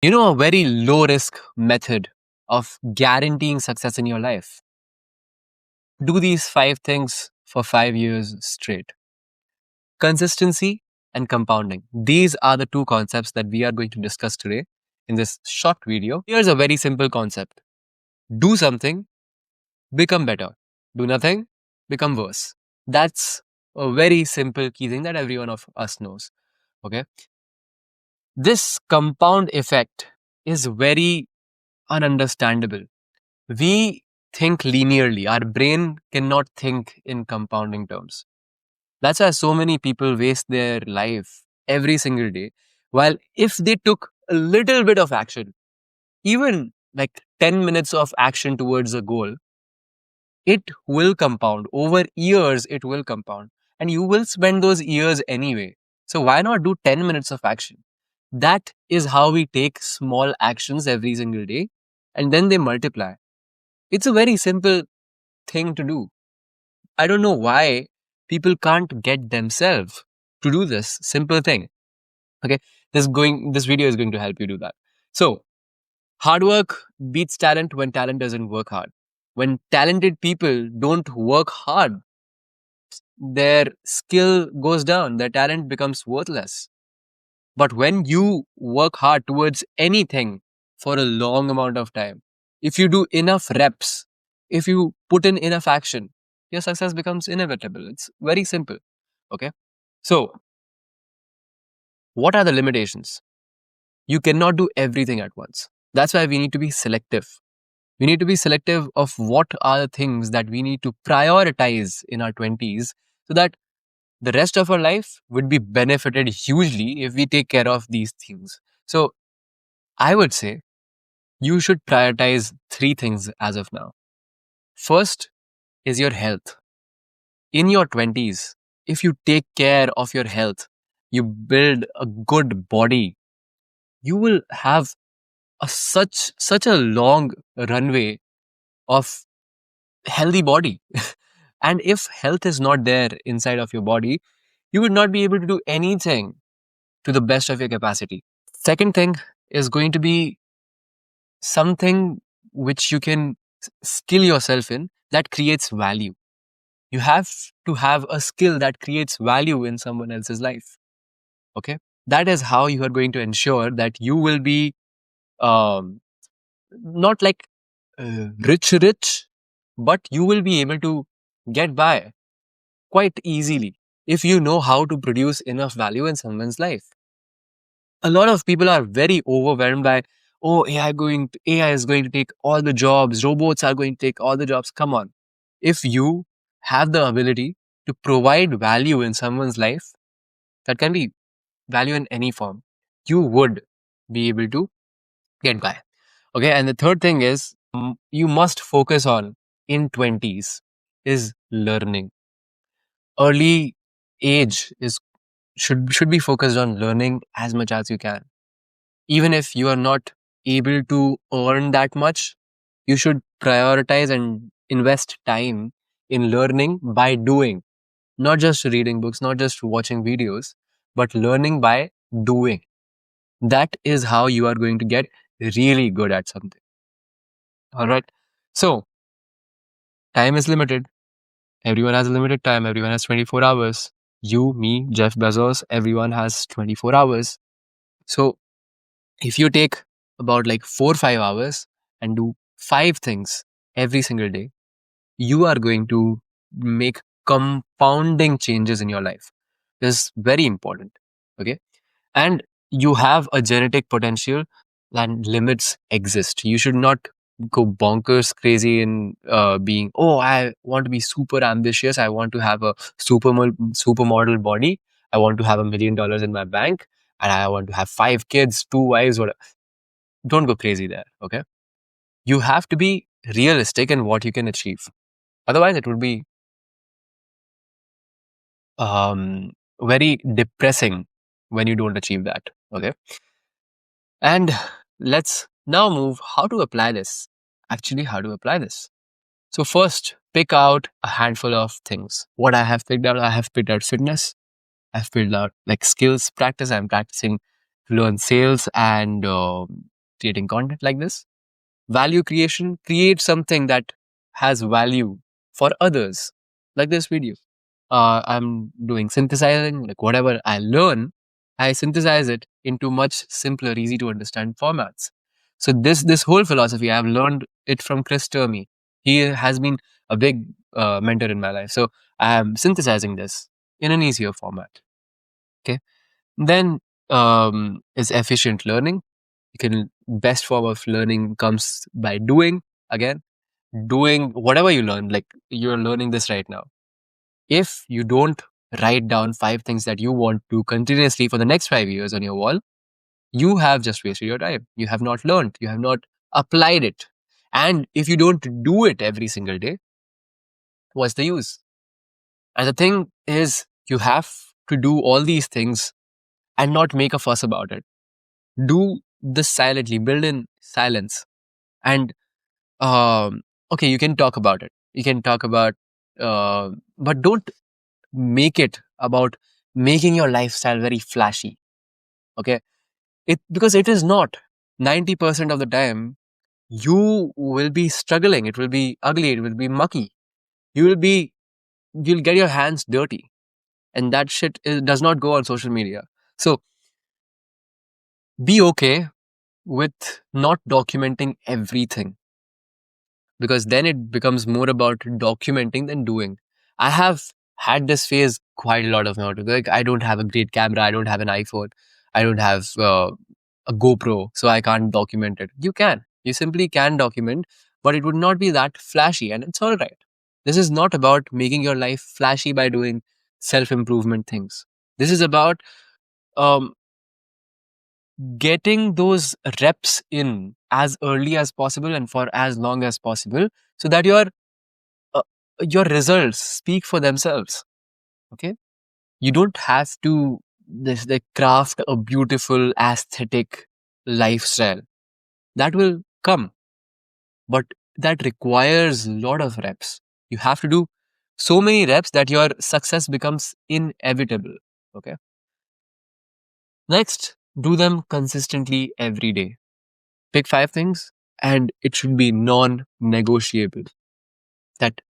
A very low risk method of guaranteeing success in your life. Do these 5 things for 5 years straight. Consistency and compounding. These are the two concepts that we are going to discuss today in this short video. Here's a very simple concept. Do something, become better. Do nothing, become worse. That's a very simple key thing that every one of us knows. Okay. This compound effect is very ununderstandable. We think linearly. Our brain cannot think in compounding terms. That's why so many people waste their life every single day. While if they took a little bit of action, even like 10 minutes of action towards a goal, it will compound. Over years, it will compound. And you will spend those years anyway. So why not do 10 minutes of action? That is how we take small actions every single day and then they multiply. It's a very simple thing to do. I don't know why people can't get themselves to do this simple thing. Okay, this video is going to help you do that. So, hard work beats talent when talent doesn't work hard. When talented people don't work hard, their skill goes down, their talent becomes worthless. But when you work hard towards anything for a long amount of time, if you do enough reps, if you put in enough action, your success becomes inevitable. It's very simple. Okay. So, what are the limitations? You cannot do everything at once. That's why we need to be selective. We need to be selective of what are the things that we need to prioritize in our 20s so that the rest of our life would be benefited hugely if we take care of these things. So, I would say you should prioritize 3 things as of now. First is your health. In your 20s, if you take care of your health, you build a good body, you will have such a long runway of healthy body. And if health is not there inside of your body, you would not be able to do anything to the best of your capacity. Second thing is going to be something which you can skill yourself in that creates value. You have to have a skill that creates value in someone else's life. Okay. That is how you are going to ensure that you will be not like rich, but you will be able to get by quite easily if you know how to produce enough value in someone's life. A lot of people are very overwhelmed by, oh, AI is going to take all the jobs, robots are going to take all the jobs. Come on. If you have the ability to provide value in someone's life, that can be value in any form, you would be able to get by. Okay. And the third thing is you must focus on in 20s is learning. Early age is should be focused on learning as much as you can. Even if you are not able to earn that much, you should prioritize and invest time in learning by doing, not just reading books, not just watching videos, but learning by doing. That is how you are going to get really good at something. All right. So, time is limited. Everyone has a limited time. Everyone has 24 hours. You, me, Jeff Bezos, everyone has 24 hours. So, if you take about like 4 or 5 hours and do 5 things every single day, you are going to make compounding changes in your life. This is very important. Okay. And you have a genetic potential and limits exist. You should not go bonkers crazy in being, oh, I want to be super ambitious. I want to have a supermodel body. I want to have $1 million in my bank and I want to have 5 kids, 2 wives, whatever. Don't go crazy there. Okay. You have to be realistic in what you can achieve. Otherwise, it would be very depressing when you don't achieve that. Okay. And let's now move how to apply this. Actually, how to apply this. So first, pick out a handful of things. What I have picked out fitness. I've picked out like skills practice. I'm practicing learn sales and creating content like this. Value creation, create something that has value for others, like this video. I'm doing synthesizing, like whatever I learn, I synthesize it into much simpler, easy to understand formats. So this whole philosophy, I've learned it from Chris Termy. He has been a big mentor in my life. So I am synthesizing this in an easier format. Okay. Then is efficient learning. You can best form of learning comes by doing. Again, doing whatever you learn. Like you're learning this right now. If you don't write down 5 things that you want to continuously for the next 5 years on your wall, you have just wasted your time. You have not learned. You have not applied it. And if you don't do it every single day, what's the use? And the thing is, you have to do all these things and not make a fuss about it. Do this silently, build in silence. And okay, you can talk about it. You can talk about, but don't make it about making your lifestyle very flashy. Okay, it because it is not. 90% of the time, you will be struggling. It will be ugly. It will be mucky. You will be. You'll get your hands dirty, and that shit does not go on social media. So be okay with not documenting everything, because then it becomes more about documenting than doing. I have had this phase quite a lot of now. Like I don't have a great camera, I don't have an iPhone, I don't have a GoPro, so I can't document it. You can, you simply can document, but it would not be that flashy, and it's all right. This is not about making your life flashy by doing self improvement things. This is about um, getting those reps in as early as possible and for as long as possible, so that uh, your results speak for themselves. Okay, you don't have to this like craft a beautiful aesthetic lifestyle. That will come, but that requires a lot of reps. You have to do so many reps that your success becomes inevitable. Okay, next, do them consistently every day. Pick 5 things, and it should be non-negotiable. That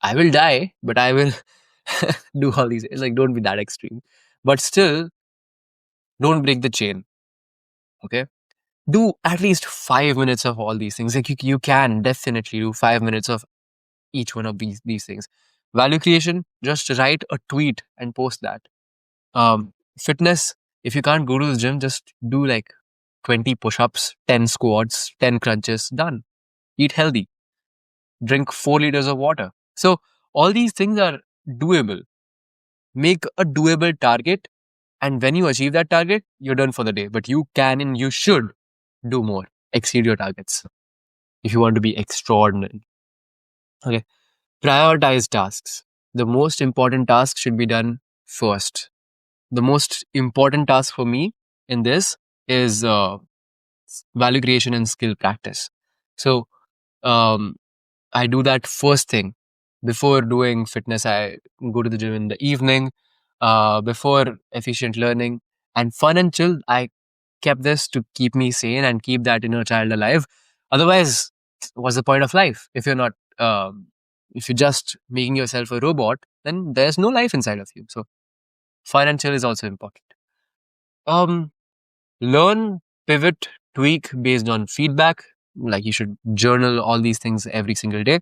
I will die, but I will do all these. Like, don't be that extreme, but still, don't break the chain. Okay, do at least 5 minutes of all these things. Like you can definitely do 5 minutes of each one of these things. Value creation. Just write a tweet and post that. Fitness. If you can't go to the gym, just do like 20 push-ups, 10 squats, 10 crunches. Done. Eat healthy. Drink 4 liters of water. So all these things are doable. Make a doable target, and when you achieve that target, you're done for the day. But you can and you should do more, exceed your targets if you want to be extraordinary. Okay, prioritize tasks. The most important task should be done first. The most important task for me in this is value creation and skill practice. So um, I do that first thing. Before doing fitness, I go to the gym in the evening. Before efficient learning and fun and chill, I kept this to keep me sane and keep that inner child alive. Otherwise, what's the point of life? If you're not, if you're just making yourself a robot, then there's no life inside of you. So fun and chill is also important. Um, Learn, pivot, tweak based on feedback. Like you should journal all these things every single day,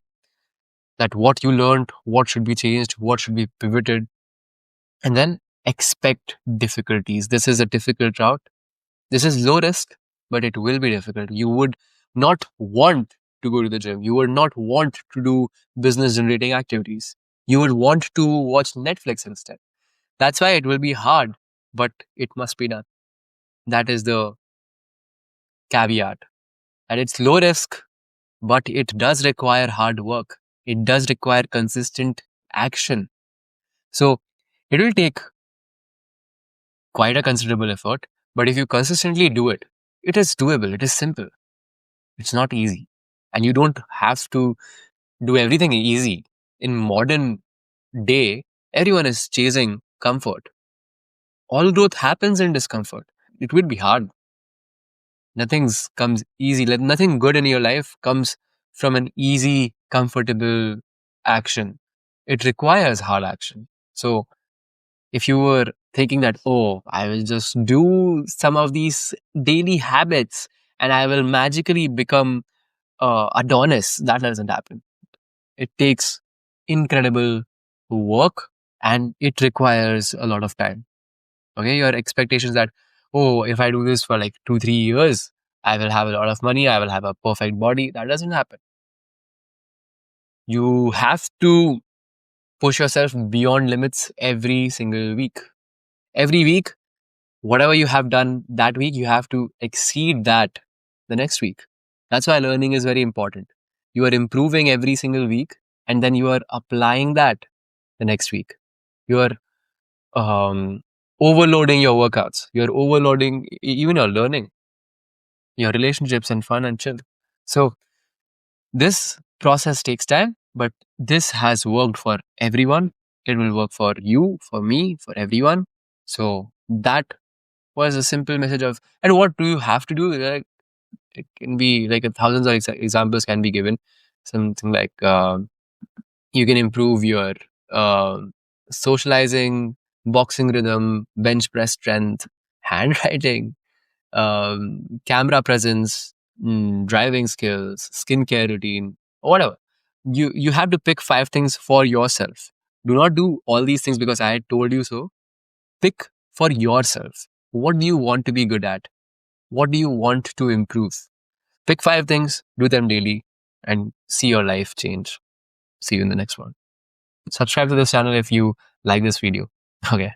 that what you learned, what should be changed, what should be pivoted, and then expect difficulties. This is a difficult route. This is low risk, but it will be difficult. You would not want to go to the gym. You would not want to do business generating activities. You would want to watch Netflix instead. That's why it will be hard, but it must be done. That is the caveat. And it's low risk, but it does require hard work. It does require consistent action. So it will take quite a considerable effort, but if you consistently do it, it is doable. It is simple. It's not easy. And you don't have to do everything easy. In modern day, everyone is chasing comfort. All growth happens in discomfort. it would be hard. Nothing's comes easy. Like nothing good in your life comes from an easy, comfortable action. It requires hard action. So if you were thinking that, oh, I will just do some of these daily habits and I will magically become Adonis, that doesn't happen. It takes incredible work and it requires a lot of time. Okay, your expectations that, oh, if I do this for like 2 3 years, I will have a lot of money, I will have a perfect body. That doesn't happen. You have to push yourself beyond limits every single week. Every week, whatever you have done that week, you have to exceed that the next week. That's why learning is very important. You are improving every single week and then you are applying that the next week. You are um, overloading your workouts. You're overloading even your learning, your relationships and fun and chill. So this process takes time, but this has worked for everyone. It will work for you, for me, for everyone. So that was a simple message of, and what do you have to do? Like, it can be like thousands of examples can be given. Something like you can improve your uh, socializing, boxing rhythm, bench press strength, handwriting, camera presence, driving skills, skincare routine, whatever. You have to pick 5 things for yourself. Do not do all these things because I told you so. Pick for yourself. What do you want to be good at? What do you want to improve? Pick 5 things, do them daily, and see your life change. See you in the next one. Subscribe to this channel if you like this video. Okay.